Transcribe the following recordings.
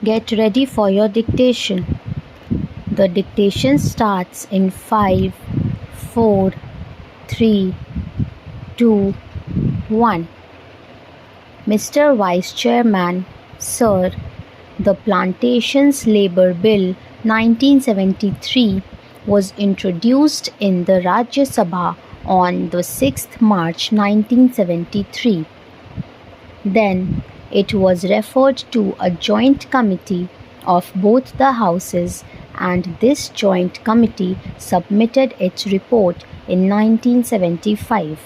Get ready for your dictation. The dictation starts in 5, 4, 3, 2, 1. Mr. Vice Chairman, Sir, the Plantations Labour Bill 1973 was introduced in the Rajya Sabha on the 6th March 1973. Then it was referred to a joint committee of both the houses, and this joint committee submitted its report in 1975.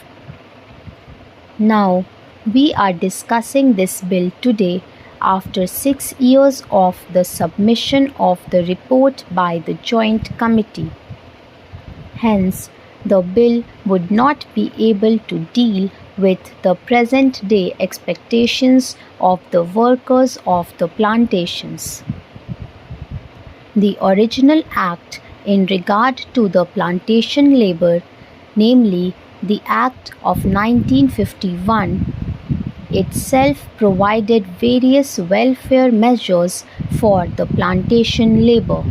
Now, we are discussing this bill today after 6 years of the submission of the report by the joint committee. Hence, the bill would not be able to deal with the present-day expectations of the workers of the plantations. The original act in regard to the plantation labour, namely the Act of 1951, itself provided various welfare measures for the plantation labour.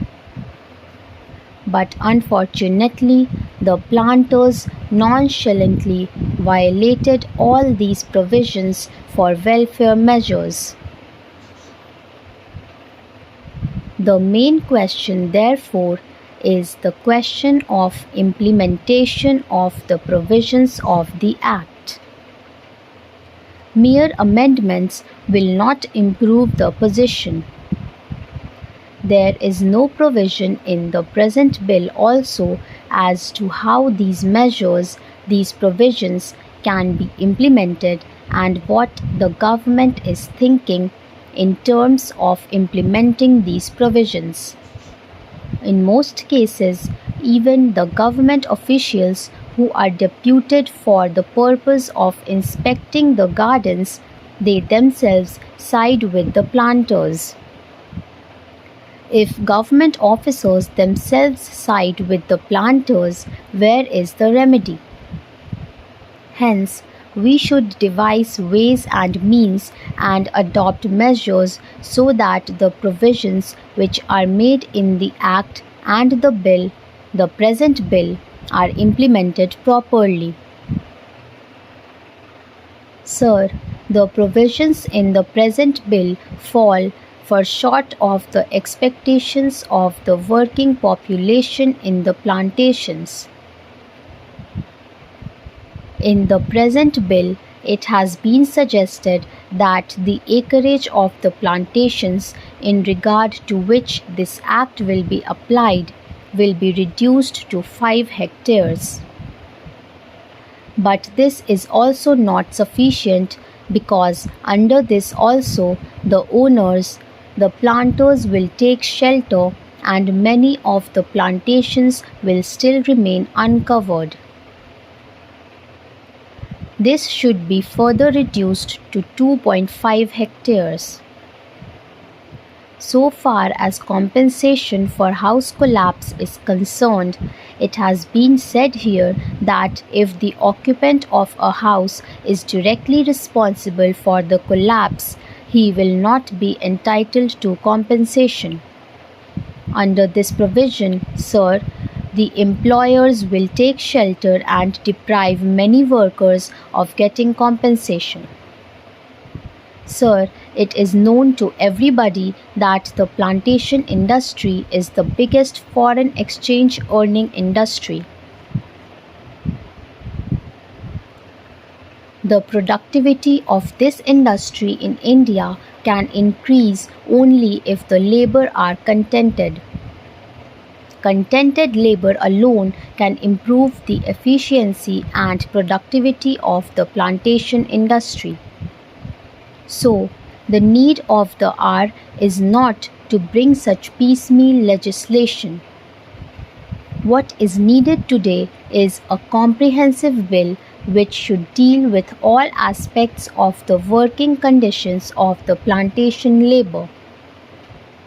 But unfortunately, the planters nonchalantly violated all these provisions for welfare measures. The main question, therefore, is the question of implementation of the provisions of the Act. Mere amendments will not improve the position. There is no provision in the present bill also as to how these measures, these provisions can be implemented and what the government is thinking in terms of implementing these provisions. In most cases, even the government officials who are deputed for the purpose of inspecting the gardens, they themselves side with the planters. If government officers themselves side with the planters, where is the remedy? Hence, we should devise ways and means and adopt measures so that the provisions which are made in the Act and the bill, the present bill, are implemented properly. Sir, the provisions in the present bill fall short of the expectations of the working population in the plantations. In the present bill, it has been suggested that the acreage of the plantations in regard to which this Act will be applied will be reduced to 5 hectares. But this is also not sufficient because under this also the owners, the planters will take shelter and many of the plantations will still remain uncovered. This should be further reduced to 2.5 hectares. So far as compensation for house collapse is concerned, it has been said here that if the occupant of a house is directly responsible for the collapse, he will not be entitled to compensation. Under this provision, sir, the employers will take shelter and deprive many workers of getting compensation. Sir, it is known to everybody that the plantation industry is the biggest foreign exchange earning industry. The productivity of this industry in India can increase only if the labor are contented. Contented labor alone can improve the efficiency and productivity of the plantation industry. So, the need of the hour is not to bring such piecemeal legislation. What is needed today is a comprehensive bill which should deal with all aspects of the working conditions of the plantation labor.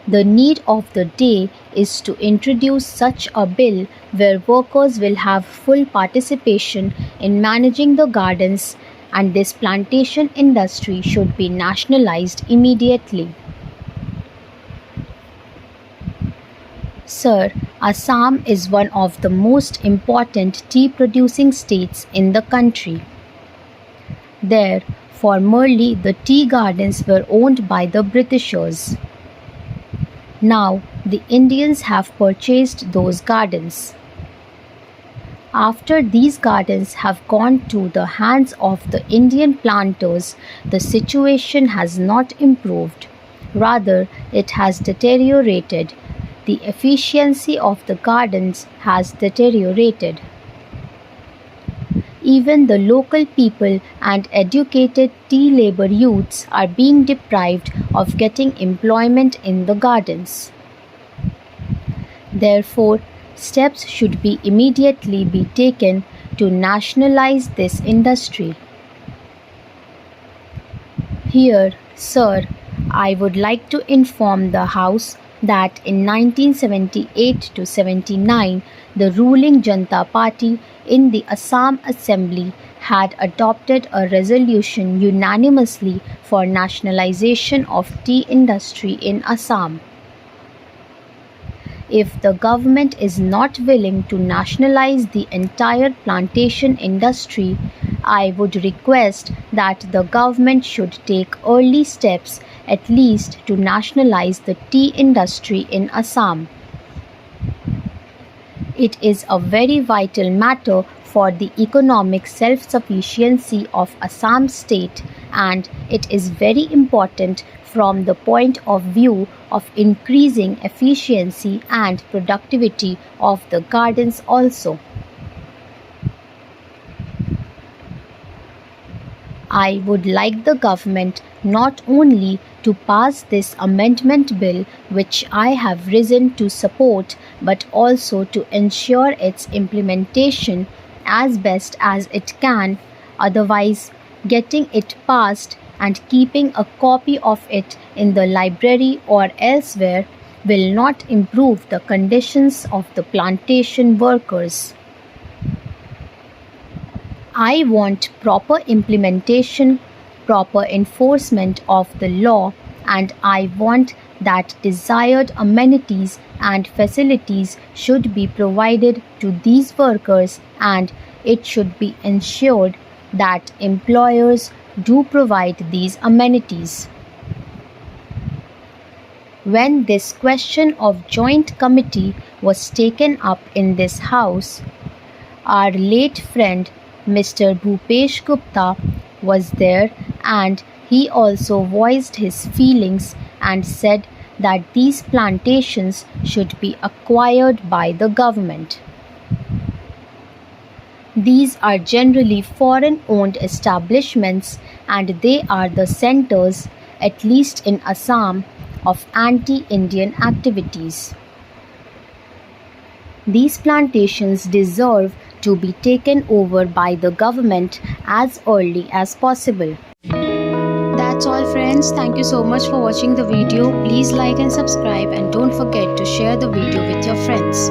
The need of the day is to introduce such a bill where workers will have full participation in managing the gardens, and this plantation industry should be nationalized immediately. Sir, Assam is one of the most important tea producing states in the country. There, formerly the tea gardens were owned by the Britishers. Now, the Indians have purchased those gardens. After these gardens have gone to the hands of the Indian planters, the situation has not improved. Rather, it has deteriorated. The efficiency of the gardens has deteriorated. Even the local people and educated tea labor youths are being deprived of getting employment in the gardens. Therefore, steps should be immediately be taken to nationalize this industry. Here, sir, I would like to inform the House that in 1978 to 79, the ruling Janata Party in the Assam Assembly had adopted a resolution unanimously for nationalization of tea industry in Assam. If the government is not willing to nationalize the entire plantation industry, I would request that the government should take early steps at least to nationalize the tea industry in Assam. It is a very vital matter for the economic self-sufficiency of Assam state, and it is very important from the point of view of increasing efficiency and productivity of the gardens also. I would like the government not only to pass this amendment bill which I have risen to support, but also to ensure its implementation as best as it can, otherwise getting it passed and keeping a copy of it in the library or elsewhere will not improve the conditions of the plantation workers. I want proper implementation, proper enforcement of the law, and I want that desired amenities and facilities should be provided to these workers, and it should be ensured that employers do provide these amenities. When this question of joint committee was taken up in this House, our late friend Mr. Bhupesh Gupta was there, and he also voiced his feelings and said that these plantations should be acquired by the government. These are generally foreign-owned establishments, and they are the centers, at least in Assam, of anti-Indian activities. These plantations deserve to be taken over by the government as early as possible. That's all friends. Thank you so much for watching the video. Please like and subscribe, and don't forget to share the video with your friends.